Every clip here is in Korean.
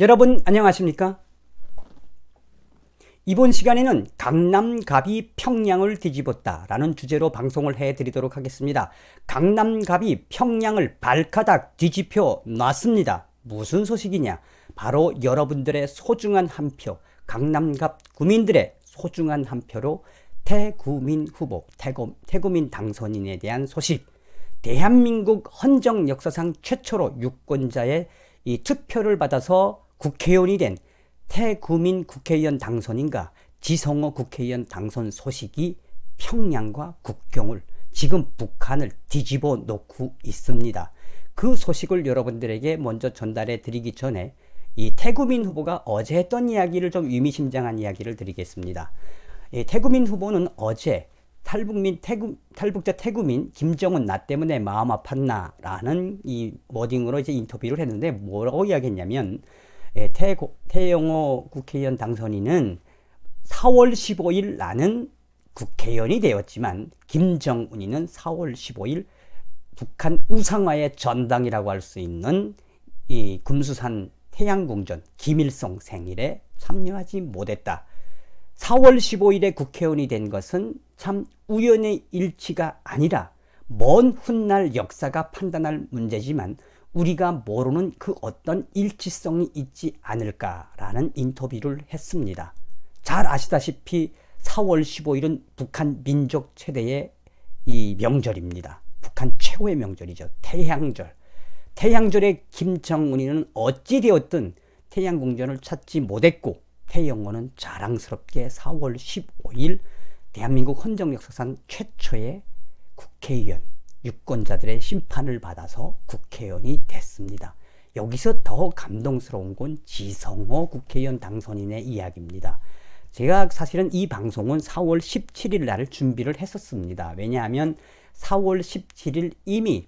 여러분 안녕하십니까? 이번 시간에는 강남갑이 평양을 뒤집었다 라는 주제로 방송을 해드리도록 하겠습니다. 강남갑이 평양을 발가닥 뒤집혀 놨습니다. 무슨 소식이냐? 바로 여러분들의 소중한 한 표, 강남갑 구민들의 소중한 한 표로 태구민 후보, 태구민 당선인에 대한 소식. 대한민국 헌정 역사상 최초로 유권자의 이 투표를 받아서 국회의원이 된 태구민 국회의원 당선인과 지성호 국회의원 당선 소식이 평양과 국경을, 지금 북한을 뒤집어 놓고 있습니다. 그 소식을 여러분들에게 먼저 전달해 드리기 전에 이 태구민 후보가 어제 했던 이야기를 좀 의미심장한 이야기를 드리겠습니다. 태구민 후보는 어제 탈북자 태구민 김정은 나 때문에 마음 아팠나 라는 이 워딩으로 이제 인터뷰를 했는데, 뭐라고 이야기했냐면 태영호 국회의원 당선인은 4월 15일 나는 국회의원이 되었지만 김정은이는 4월 15일 북한 우상화의 전당이라고 할 수 있는 이 금수산 태양궁전 김일성 생일에 참여하지 못했다. 4월 15일에 국회의원이 된 것은 참 우연의 일치가 아니라 먼 훗날 역사가 판단할 문제지만 우리가 모르는 그 어떤 일치성이 있지 않을까라는 인터뷰를 했습니다. 잘 아시다시피 4월 15일은 북한 민족 최대의 이 명절입니다. 북한 최고의 명절이죠. 태양절. 태양절에 김정은이는 어찌되었든 태양궁전을 찾지 못했고, 태영호는 자랑스럽게 4월 15일 대한민국 헌정 역사상 최초의 국회의원, 유권자들의 심판을 받아서 국회의원이 됐습니다. 여기서 더 감동스러운 건 지성호 국회의원 당선인의 이야기입니다. 제가 사실은 이 방송은 4월 17일 날 준비를 했었습니다. 왜냐하면 4월 17일 이미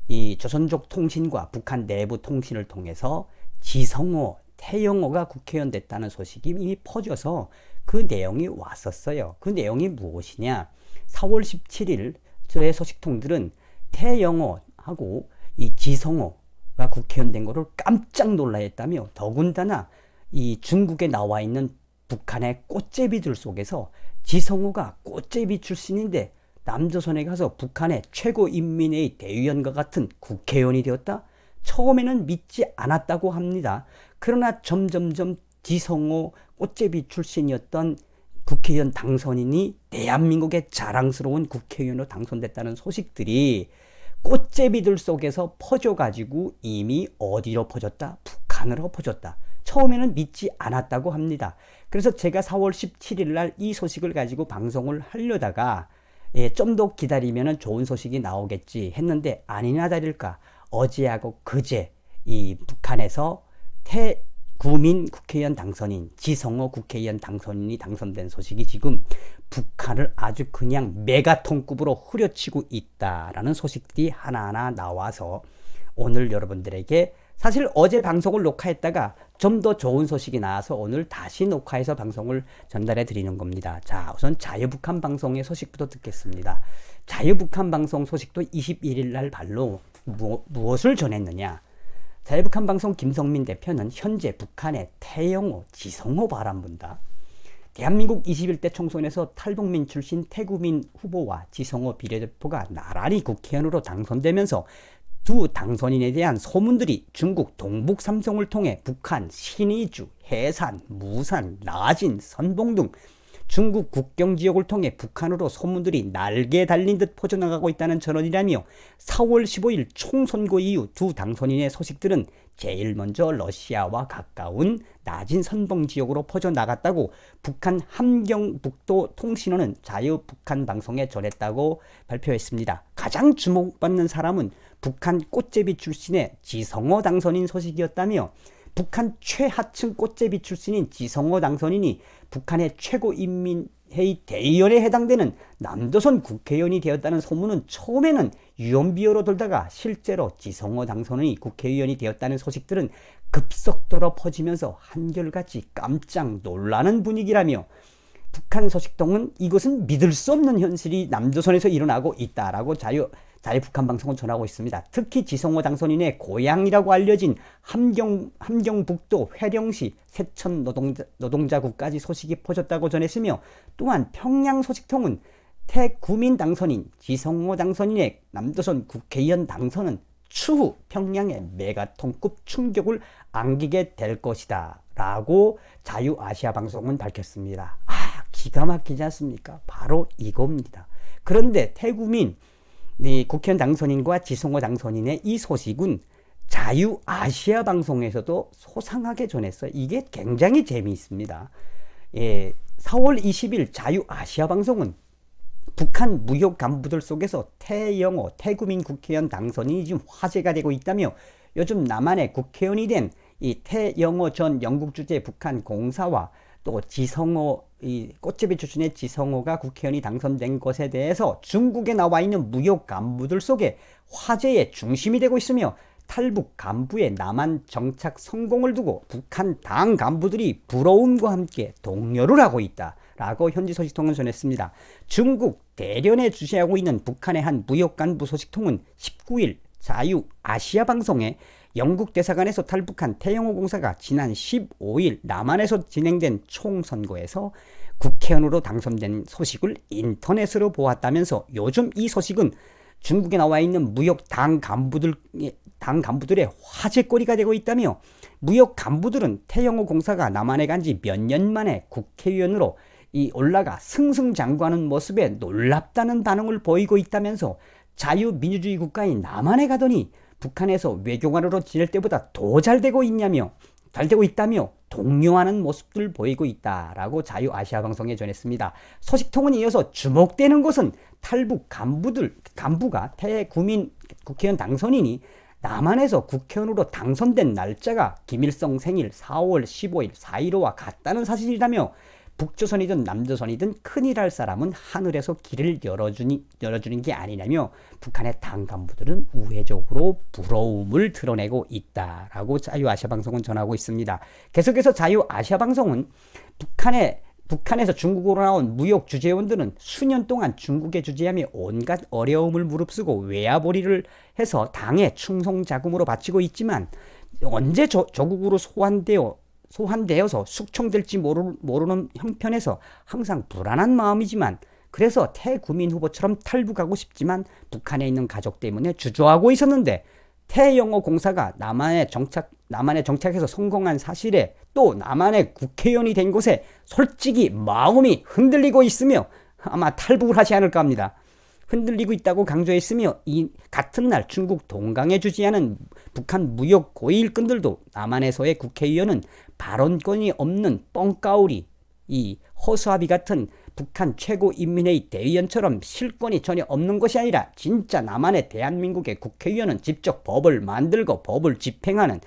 이 조선족 통신과 북한 내부 통신을 통해서 지성호, 태영호가 국회의원 됐다는 소식이 이미 퍼져서 그 내용이 왔었어요. 그 내용이 무엇이냐? 4월 17일 저의 소식통들은 태영호하고 이 지성호가 국회의원 된 거를 깜짝 놀라했다며, 더군다나 이 중국에 나와 있는 북한의 꽃제비들 속에서 지성호가 꽃제비 출신인데 남조선에 가서 북한의 최고인민회의 대의원과 같은 국회의원이 되었다? 처음에는 믿지 않았다고 합니다. 그러나 점점점 지성호 꽃제비 출신이었던 국회의원 당선인이 대한민국의 자랑스러운 국회의원으로 당선됐다는 소식들이 꽃제비들 속에서 퍼져가지고 이미 어디로 퍼졌다? 북한으로 퍼졌다. 처음에는 믿지 않았다고 합니다. 그래서 제가 4월 17일 날 이 소식을 가지고 방송을 하려다가 좀 더 기다리면 좋은 소식이 나오겠지 했는데, 아니나 다를까 어제하고 그제 이 북한에서 태구민 국회의원 당선인, 지성호 국회의원 당선인이 당선된 소식이 지금 북한을 아주 그냥 메가톤급으로 후려치고 있다라는 소식들이 하나하나 나와서 오늘 여러분들에게, 사실 어제 방송을 녹화했다가 좀 더 좋은 소식이 나와서 오늘 다시 녹화해서 방송을 전달해 드리는 겁니다. 자, 우선 자유북한 방송의 소식부터 듣겠습니다. 자유북한 방송 소식도 21일 날 발로 무엇을 전했느냐? 자유북한 방송 김성민 대표는 현재 북한의 태영호, 지성호 바람분다. 대한민국 21대 총선에서 탈북민 출신 태구민 후보와 지성호 비례대표가 나란히 국회의원으로 당선되면서 두 당선인에 대한 소문들이 중국 동북 삼성을 통해 북한 신의주, 해산, 무산, 나진, 선봉 등 중국 국경 지역을 통해 북한으로 소문들이 날개 달린 듯 퍼져나가고 있다는 전언이라며, 4월 15일 총선거 이후 두 당선인의 소식들은 제일 먼저 러시아와 가까운 나진 선봉 지역으로 퍼져나갔다고 북한 함경북도 통신원은 자유북한 방송에 전했다고 발표했습니다. 가장 주목받는 사람은 북한 꽃제비 출신의 지성호 당선인 소식이었다며, 북한 최하층 꽃제비 출신인 지성호 당선인이 북한의 최고인민회의 대의원에 해당되는 남조선 국회의원이 되었다는 소문은 처음에는 유언비어로 돌다가 실제로 지성호 당선인이 국회의원이 되었다는 소식들은 급속도로 퍼지면서 한결같이 깜짝 놀라는 분위기라며, 북한 소식통은 이것은 믿을 수 없는 현실이 남조선에서 일어나고 있다라고 자유북한방송은 전하고 있습니다. 특히 지성호 당선인의 고향이라고 알려진 함경북도 회령시 세천 노동자구까지 소식이 퍼졌다고 전했으며, 또한 평양 소식통은 태구민 당선인, 지성호 당선인의 남조선 국회의원 당선은 추후 평양에 메가톤급 충격을 안기게 될 것이다 라고 자유아시아방송은 밝혔습니다. 기가 막히지 않습니까? 바로 이겁니다. 그런데 태구민 국회의원 당선인과 지성호 당선인의 이 소식은 자유아시아방송에서도 소상하게 전했어요. 이게 굉장히 재미있습니다. 4월 20일 자유아시아방송은 북한 무역 간부들 속에서 태영호, 태구민 국회의원 당선인이 지금 화제가 되고 있다며, 요즘 남한의 국회의원이 된 이 태영호 전 영국 주재 북한 공사와 또 지성호, 이 꽃제비 출신의 지성호가 국회의원이 당선된 것에 대해서 중국에 나와 있는 무역 간부들 속에 화제의 중심이 되고 있으며, 탈북 간부의 남한 정착 성공을 두고 북한 당 간부들이 부러움과 함께 동요를 하고 있다 라고 현지 소식통은 전했습니다. 중국 대련에 주시하고 있는 북한의 한 무역 간부 소식통은 19일 자유아시아 방송에 영국 대사관에서 탈북한 태영호 공사가 지난 15일 남한에서 진행된 총선거에서 국회의원으로 당선된 소식을 인터넷으로 보았다면서, 요즘 이 소식은 중국에 나와 있는 무역 당 간부들의 화제거리가 되고 있다며, 무역 간부들은 태영호 공사가 남한에 간 지 몇 년 만에 국회의원으로 올라가 승승장구하는 모습에 놀랍다는 반응을 보이고 있다면서, 자유민주주의 국가인 남한에 가더니 북한에서 외교관으로 지낼 때보다 더 잘 되고 있다며 동요하는 모습을 보이고 있다라고 자유아시아방송에 전했습니다. 소식통은 이어서 주목되는 것은 탈북 간부가 태구민 국회의원 당선인이 남한에서 국회의원으로 당선된 날짜가 김일성 생일 4월 15일 4.15와 같다는 사실이라며, 북조선이든 남조선이든 큰일 할 사람은 하늘에서 길을 열어주는 게 아니냐며, 북한의 당 간부들은 우회적으로 부러움을 드러내고 있다라고 자유아시아방송은 전하고 있습니다. 계속해서 자유아시아방송은 북한에서 중국으로 나온 무역 주재원들은 수년 동안 중국에 주재하며 온갖 어려움을 무릅쓰고 외화벌이를 해서 당의 충성자금으로 바치고 있지만, 언제 조국으로 소환되어서 숙청될지 모르는 형편에서 항상 불안한 마음이지만, 그래서 태구민 후보처럼 탈북하고 싶지만 북한에 있는 가족 때문에 주저하고 있었는데, 태영호 공사가 남한에 정착해서 성공한 사실에, 또 남한의 국회의원이 된 곳에 솔직히 마음이 흔들리고 있으며 아마 탈북을 하지 않을까 합니다. 흔들리고 있다고 강조했으며, 이 같은 날 중국 동강에 주재하는 북한 무역 고위일꾼들도 남한에서의 국회의원은 발언권이 없는 뻥까우리, 이 허수아비 같은 북한 최고인민회의 대의원처럼 실권이 전혀 없는 것이 아니라 진짜 남한의 대한민국의 국회의원은 직접 법을 만들고 법을 집행하는,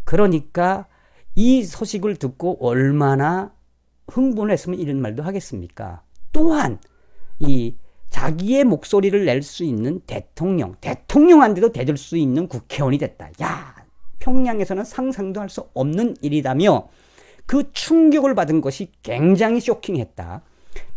그러니까 이 소식을 듣고 얼마나 흥분을 했으면 이런 말도 하겠습니까? 또한 이 자기의 목소리를 낼 수 있는 대통령한테도 대들 수 있는 국회의원이 됐다. 야, 평양에서는 상상도 할 수 없는 일이다며 그 충격을 받은 것이 굉장히 쇼킹했다.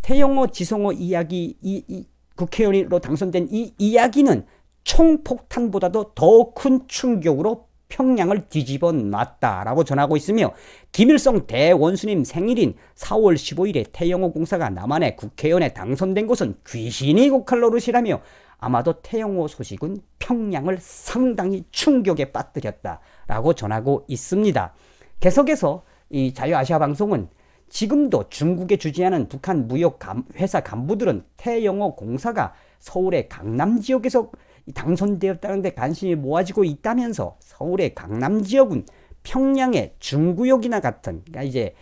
태영호, 지성호 이야기, 이 국회의원으로 당선된 이 이야기는 총폭탄보다도 더 큰 충격으로 평양을 뒤집어 놨다라고 전하고 있으며, 김일성 대원수님 생일인 4월 15일에 태영호 공사가 남한의 국회의원에 당선된 것은 귀신이 곡할 노릇이라며, 아마도 태영호 소식은 평양을 상당히 충격에 빠뜨렸다라고 전하고 있습니다. 계속해서 이 자유아시아방송은 지금도 중국에 주재하는 북한 무역 회사 간부들은 태영호 공사가 서울의 강남 지역에서 당선되었다는 데 관심이 모아지고 있다면서, 서울의 강남 지역은 평양의 중구역이나 같은, 그러니까 이제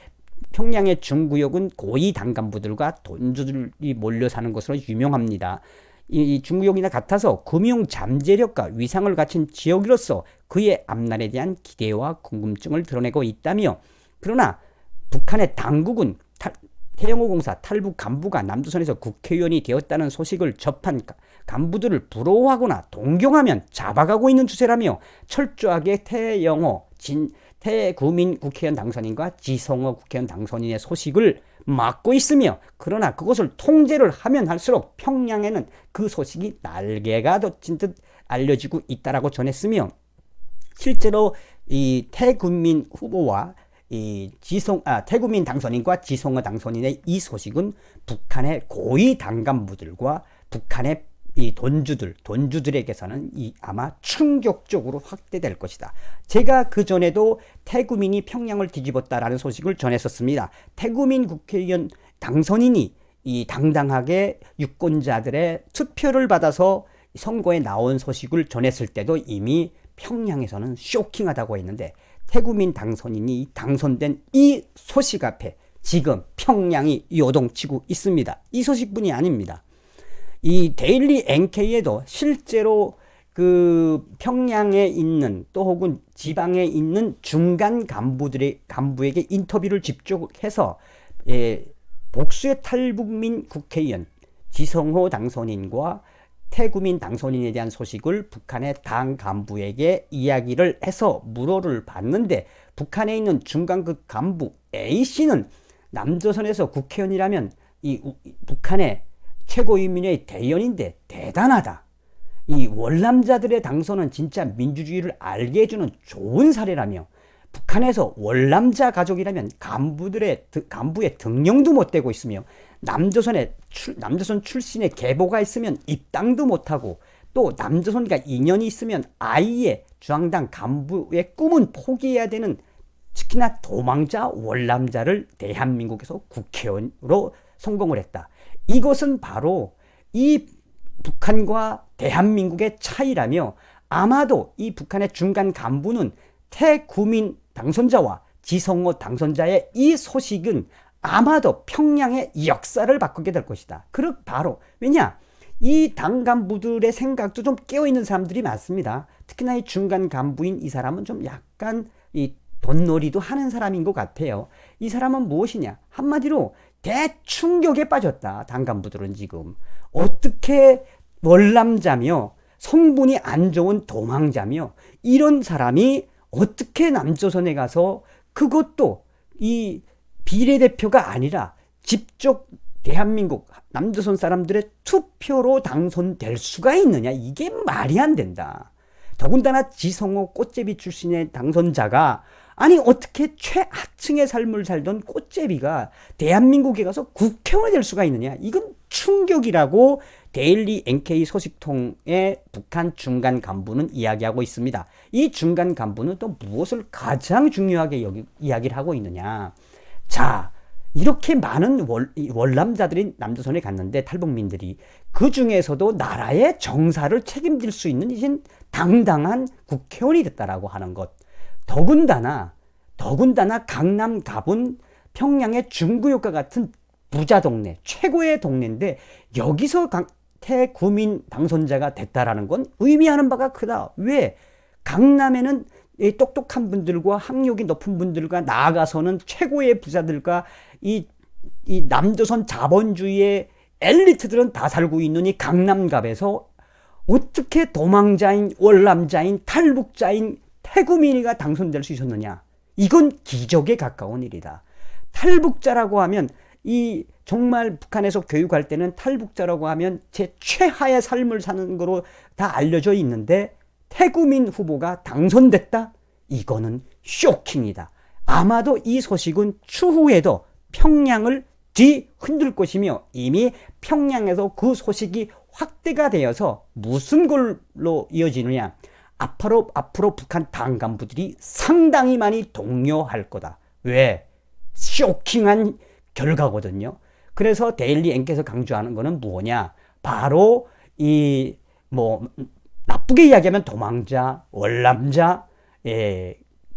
평양의 중구역은 고위 당간부들과 돈주들이 몰려 사는 것으로 유명합니다. 이 중구역이나 같아서 금융 잠재력과 위상을 갖춘 지역으로서 그의 앞날에 대한 기대와 궁금증을 드러내고 있다며, 그러나 북한의 당국은 태영호 공사 탈북 간부가 남조선에서 국회의원이 되었다는 소식을 접한 간부들을 부러워하거나 동경하면 잡아가고 있는 추세라며, 철저하게 태영호, 태구민 국회의원 당선인과 지성호 국회의원 당선인의 소식을 맡고 있으며, 그러나 그것을 통제를 하면 할수록 평양에는 그 소식이 날개가 돋친 듯 알려지고 있다라고 전했으며, 실제로 이 태구민 후보와 태구민 당선인과 지성호 당선인의 이 소식은 북한의 고위 당간부들과 북한의 이 돈주들에게서는 아마 충격적으로 확대될 것이다. 제가 그 전에도 태구민이 평양을 뒤집었다라는 소식을 전했었습니다. 태구민 국회의원 당선인이 이 당당하게 유권자들의 투표를 받아서 선거에 나온 소식을 전했을 때도 이미 평양에서는 쇼킹하다고 했는데, 태구민 당선인이 당선된 이 소식 앞에 지금 평양이 요동치고 있습니다. 이 소식뿐이 아닙니다. 이 데일리 NK에도 실제로 그 평양에 있는 또 혹은 지방에 있는 중간 간부에게 인터뷰를 집중해서 복수의 탈북민 국회의원 지성호 당선인과 태구민 당선인에 대한 소식을 북한의 당 간부에게 이야기를 해서 물어를 봤는데, 북한에 있는 중간급 간부 A씨는 남조선에서 국회의원이라면 이 북한의 최고인민회의 대의원인데 대단하다. 이 월남자들의 당선은 진짜 민주주의를 알게 해주는 좋은 사례라며, 북한에서 월남자 가족이라면 간부의 등용도 못 되고 있으며, 남조선 출신의 계보가 있으면 입당도 못하고, 또 남조선과 인연이 있으면 아예 중앙당 간부의 꿈은 포기해야 되는, 특히나 도망자 월남자를 대한민국에서 국회의원으로 성공을 했다. 이것은 바로 이 북한과 대한민국의 차이라며, 아마도 이 북한의 중간 간부는 태구민 당선자와 지성호 당선자의 이 소식은 아마도 평양의 역사를 바꾸게 될 것이다. 바로 왜냐? 이 당 간부들의 생각도 좀 깨어있는 사람들이 많습니다. 특히나 이 중간 간부인 이 사람은 좀 약간 이 돈놀이도 하는 사람인 것 같아요. 이 사람은 무엇이냐? 한마디로 대충격에 빠졌다. 당 간부들은 지금 어떻게 월남자며 성분이 안 좋은 도망자며 이런 사람이 어떻게 남조선에 가서, 그것도 이 비례대표가 아니라 직접 대한민국 남조선 사람들의 투표로 당선될 수가 있느냐? 이게 말이 안 된다. 더군다나 지성호 꽃제비 출신의 당선자가, 아니 어떻게 최하층의 삶을 살던 꽃제비가 대한민국에 가서 국회의원이 될 수가 있느냐? 이건 충격이라고 데일리 NK 소식통의 북한 중간 간부는 이야기하고 있습니다. 이 중간 간부는 또 무엇을 가장 중요하게 이야기를 하고 있느냐? 자, 이렇게 많은 월남자들이 남조선에 갔는데, 탈북민들이, 그 중에서도 나라의 정사를 책임질 수 있는 이젠 당당한 국회의원이 됐다라고 하는 것. 더군다나 강남 갑은 평양의 중구역과 같은 부자 동네, 최고의 동네인데 여기서 태구민 당선자가 됐다라는 건 의미하는 바가 크다. 왜? 강남에는 이 똑똑한 분들과 학력이 높은 분들과 나아가서는 최고의 부자들과 이 남조선 자본주의의 엘리트들은 다 살고 있는 이 강남갑에서 어떻게 도망자인 월남자인 탈북자인 태구민이가 당선될 수 있었느냐? 이건 기적에 가까운 일이다. 탈북자라고 하면 정말 북한에서 교육할 때는 탈북자라고 하면 제 최하의 삶을 사는 거로 다 알려져 있는데, 태구민 후보가 당선됐다? 이거는 쇼킹이다. 아마도 이 소식은 추후에도 평양을 뒤흔들 것이며, 이미 평양에서 그 소식이 확대가 되어서 무슨 걸로 이어지느냐? 앞으로 북한 당 간부들이 상당히 많이 동요할 거다. 왜? 쇼킹한 결과거든요. 그래서 데일리 NK에서 강조하는 거는 뭐냐? 바로 나쁘게 이야기하면 도망자, 월남자,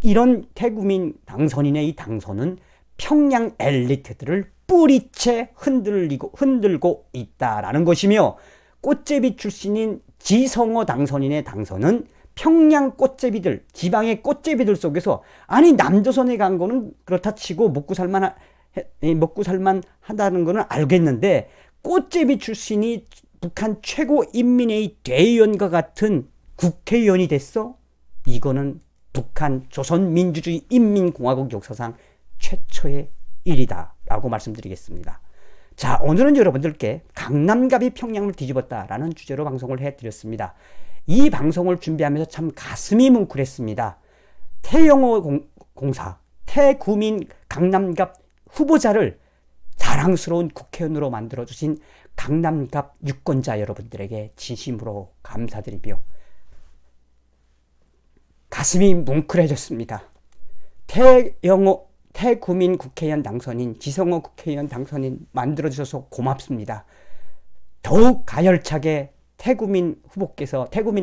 이런 태구민 당선인의 이 당선은 평양 엘리트들을 뿌리채 흔들고 있다라는 것이며, 꽃제비 출신인 지성호 당선인의 당선은 평양 꽃제비들, 지방의 꽃제비들 속에서, 아니 남조선에 간 거는 그렇다 치고 먹고 살만 하다는 거는 알겠는데, 꽃제비 출신이 북한 최고 인민회의 대의원과 같은 국회의원이 됐어? 이거는 북한 조선민주주의 인민공화국 역사상 최초의 일이다 라고 말씀드리겠습니다. 자, 오늘은 여러분들께 강남갑이 평양을 뒤집었다라는 주제로 방송을 해드렸습니다. 이 방송을 준비하면서 참 가슴이 뭉클했습니다. 태영호 공사, 태구민 강남갑 후보자를 자랑스러운 국회의원으로 만들어주신 강남갑 유권자 여러분들에게 진심으로 감사드리며 가슴이 뭉클해졌습니다. 태구민 국회의원 당선인, 지성호 국회의원 당선인 만들어주셔서 고맙습니다. 더욱 가열차게 태구민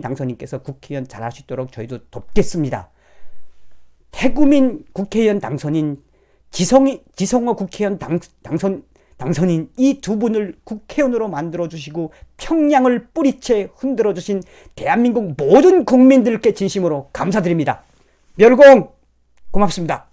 당선인께서 국회의원 잘할 수 있도록 저희도 돕겠습니다. 태구민 국회의원 당선인, 지성호 국회의원 당선인 이 두 분을 국회의원으로 만들어주시고 평양을 뿌리채 흔들어주신 대한민국 모든 국민들께 진심으로 감사드립니다. 멸공 고맙습니다.